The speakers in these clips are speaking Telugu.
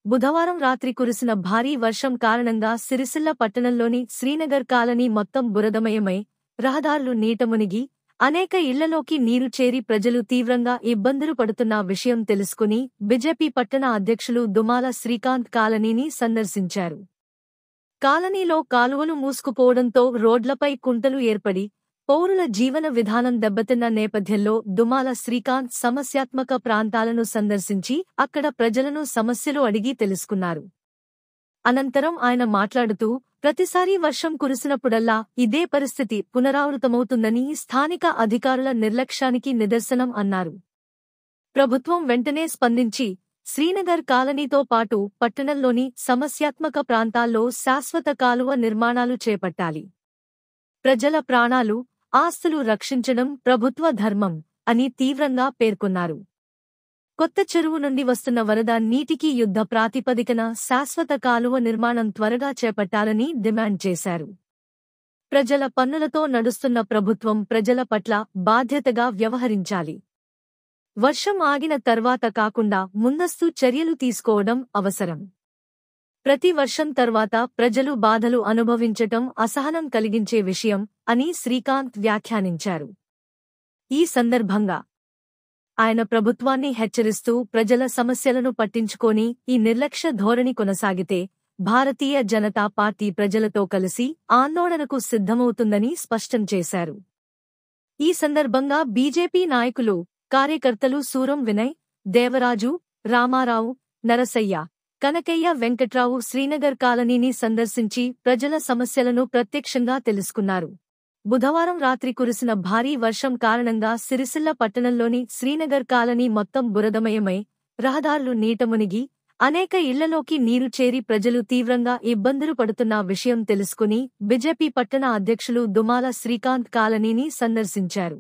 బుధవారం రాత్రి కురిసిన భారీ వర్షం కారణంగా సిరిసిల్ల పట్టణంలోని శ్రీనగర్ కాలనీ మొత్తం బురదమయమై రహదారులు నీట మునిగి అనేక ఇళ్లలోకి నీరు చేరి ప్రజలు తీవ్రంగా ఇబ్బందులు పడుతున్న విషయం తెలుసుకుని బీజేపీ పట్టణ అధ్యక్షులు దుమాల శ్రీకాంత్ కాలనీని సందర్శించారు. కాలనీలో కాలువలు మూసుకుపోవడంతో రోడ్లపై కుంటలు ఏర్పడి పౌరుల జీవన విధానం దెబ్బతిన్న నేపథ్యంలో దుమాల శ్రీకాంత్ సమస్యాత్మక ప్రాంతాలను సందర్శించి అక్కడ ప్రజలను సమస్యలు అడిగి తెలుసుకున్నారు. అనంతరం ఆయన మాట్లాడుతూ, ప్రతిసారీ వర్షం కురిసినప్పుడల్లా ఇదే పరిస్థితి పునరావృతమవుతుందని స్థానిక అధికారుల నిర్లక్ష్యానికి నిదర్శనం అన్నారు. ప్రభుత్వం వెంటనే స్పందించి శ్రీనగర్ కాలనీతో పాటు పట్టణంలోని సమస్యాత్మక ప్రాంతాల్లో శాశ్వత కాలువ నిర్మాణాలు చేపట్టాలి. ప్రజల ప్రాణాలు, ఆస్తులు రక్షించడం ప్రభుత్వ ధర్మం అని తీవ్రంగా పేర్కొన్నారు. కొత్త చెరువు నుండి వస్తున్న వరద నీటికి యుద్ధ ప్రాతిపదికన శాశ్వత కాలువ నిర్మాణం త్వరగా చేపట్టాలని డిమాండ్ చేశారు. ప్రజల పన్నులతో నడుస్తున్న ప్రభుత్వం ప్రజల పట్ల బాధ్యతగా వ్యవహరించాలి. వర్షం ఆగిన తర్వాత కాకుండా ముందస్తు చర్యలు తీసుకోవడం అవసరం. ప్రతి వర్షం తర్వాత ప్రజలు బాధలు అనుభవించటం అసహనం కలిగించే విషయం అని శ్రీకాంత్ వ్యాఖ్యానించారు. ఈ సందర్భంగా ఆయన ప్రభుత్వాన్ని హెచ్చరిస్తూ ప్రజల సమస్యలను పట్టించుకోని ఈ నిర్లక్ష్య ధోరణి కొనసాగితే భారతీయ జనతా పార్టీ ప్రజలతో కలిసి ఆందోళనకు సిద్ధమవుతుందని స్పష్టం చేశారు. ఈ సందర్భంగా బీజేపీ నాయకులు, కార్యకర్తలు సూరం వినయ్, దేవరాజు, రామారావు, నరసయ్య, కనకయ్య, వెంకట్రావు శ్రీనగర్ కాలనీని సందర్శించి ప్రజల సమస్యలను ప్రత్యక్షంగా తెలుసుకున్నారు. బుధవారం రాత్రి కురిసిన భారీ వర్షం కారణంగా సిరిసిల్ల పట్టణంలోని శ్రీనగర్ కాలనీ మొత్తం బురదమయమై రహదారులు నీట మునిగి అనేక ఇళ్లలోకి నీరు చేరి ప్రజలు తీవ్రంగా ఇబ్బందులు పడుతున్న విషయం తెలుసుకుని బీజేపీ పట్టణ అధ్యక్షులు దుమాల శ్రీకాంత్ కాలనీని సందర్శించారు.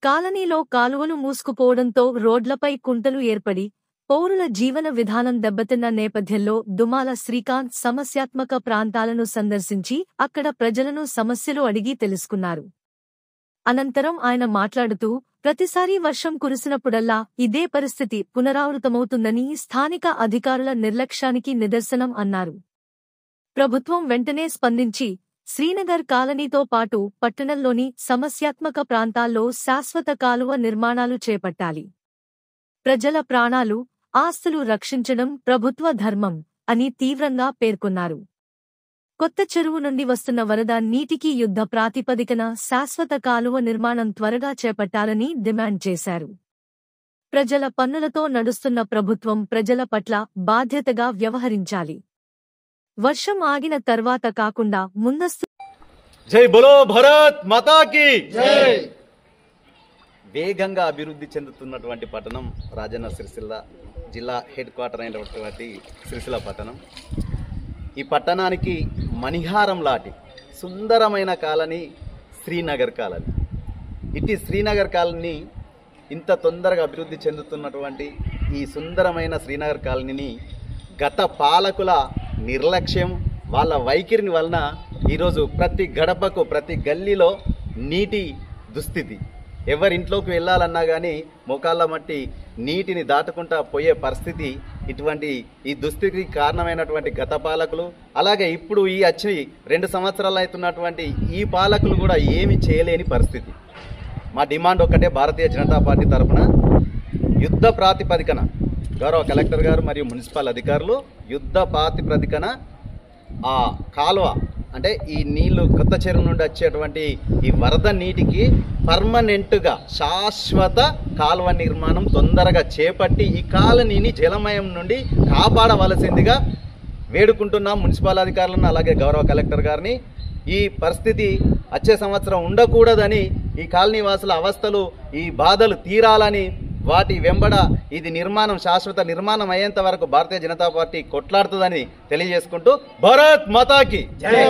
కాలనీలో కాలువలు మూసుకుపోవడంతో రోడ్లపై కుంటలు ఏర్పడి పౌరుల జీవన విధానం దెబ్బతిన్న నేపథ్యంలో దుమాల శ్రీకాంత్ సమస్యాత్మక ప్రాంతాలను సందర్శించి అక్కడ ప్రజలను సమస్యలు అడిగి తెలుసుకున్నారు. అనంతరం ఆయన మాట్లాడుతూ, ప్రతిసారీ వర్షం కురిసినప్పుడల్లా ఇదే పరిస్థితి పునరావృతమవుతుందని స్థానిక అధికారుల నిర్లక్ష్యానికి నిదర్శనం అన్నారు. ప్రభుత్వం వెంటనే స్పందించి శ్రీనగర్ కాలనీతో పాటు పట్టణంలోని సమస్యాత్మక ప్రాంతాల్లో శాశ్వత కాలువ నిర్మాణాలు చేపట్టాలి. ప్రజల ప్రాణాలు, ఆస్తులు రక్షించడం ప్రభుత్వ ధర్మం అని తీవ్రంగా పేర్కొన్నారు. కొత్త చెరువు నుండి వస్తున్న వరద నీటికి యుద్ధ ప్రాతిపదికన శాశ్వత కాలువ నిర్మాణం త్వరగా చేపట్టాలని డిమాండ్ చేశారు. ప్రజల పన్నులతో నడుస్తున్న ప్రభుత్వం ప్రజల పట్ల బాధ్యతగా వ్యవహరించాలి. వర్షం ఆగిన తర్వాత కాకుండా ముందస్తు జై బోలో భారత్ మాతా కీ జై. వేగంగా అభివృద్ధి చెందుతున్నటువంటి పట్టణం రాజన్న సిరిసిల్ల జిల్లా హెడ్ క్వార్టర్ అయినటువంటి సిరిసిల్ల పట్టణం. ఈ పట్టణానికి మణిహారం లాంటి సుందరమైన కాలనీ శ్రీనగర్ కాలనీ. ఇటు శ్రీనగర్ కాలనీ ఇంత తొందరగా అభివృద్ధి చెందుతున్నటువంటి ఈ సుందరమైన శ్రీనగర్ కాలనీని గత పాలకుల నిర్లక్ష్యం, వాళ్ళ వైఖరిని వలన ఈరోజు ప్రతి గడపకు, ప్రతి గల్లీలో నీటి దుస్థితి. ఎవరింట్లోకి వెళ్ళాలన్నా కానీ మోకాళ్ళ మట్టి నీటిని దాటుకుంటా పోయే పరిస్థితి. ఇటువంటి ఈ దుస్థితికి కారణమైనటువంటి గత పాలకులు, అలాగే ఇప్పుడు ఈ వచ్చి 2 సంవత్సరాలు అవుతున్నటువంటి ఈ పాలకులు కూడా ఏమి చేయలేని పరిస్థితి. మా డిమాండ్ ఒక్కటే, భారతీయ జనతా పార్టీ తరఫున యుద్ధ ప్రాతిపదికన గౌరవ కలెక్టర్ గారు మరియు మున్సిపల్ అధికారులు యుద్ధ ప్రాతిపదికన ఆ కాలువ అంటే ఈ నీళ్లు కొత్త చెరువు నుండి వచ్చేటువంటి ఈ వరద నీటికి పర్మనెంట్గా శాశ్వత కాలువ నిర్మాణం తొందరగా చేపట్టి ఈ కాలనీని జలమయం నుండి కాపాడవలసిందిగా వేడుకుంటున్నాం మున్సిపల్ అధికారులను, అలాగే గౌరవ కలెక్టర్ గారిని. ఈ పరిస్థితి వచ్చే సంవత్సరం ఉండకూడదని, ఈ కాలనీ వాసుల అవస్థలు, ఈ బాధలు తీరాలని, వాటి వెంబడ ఇది నిర్మాణం శాశ్వత నిర్మాణం అయ్యేంత వరకు భారతీయ జనతా పార్టీ కొట్లాడుతుందని తెలియజేసుకుంటూ భారత్ మాతా కీ జై.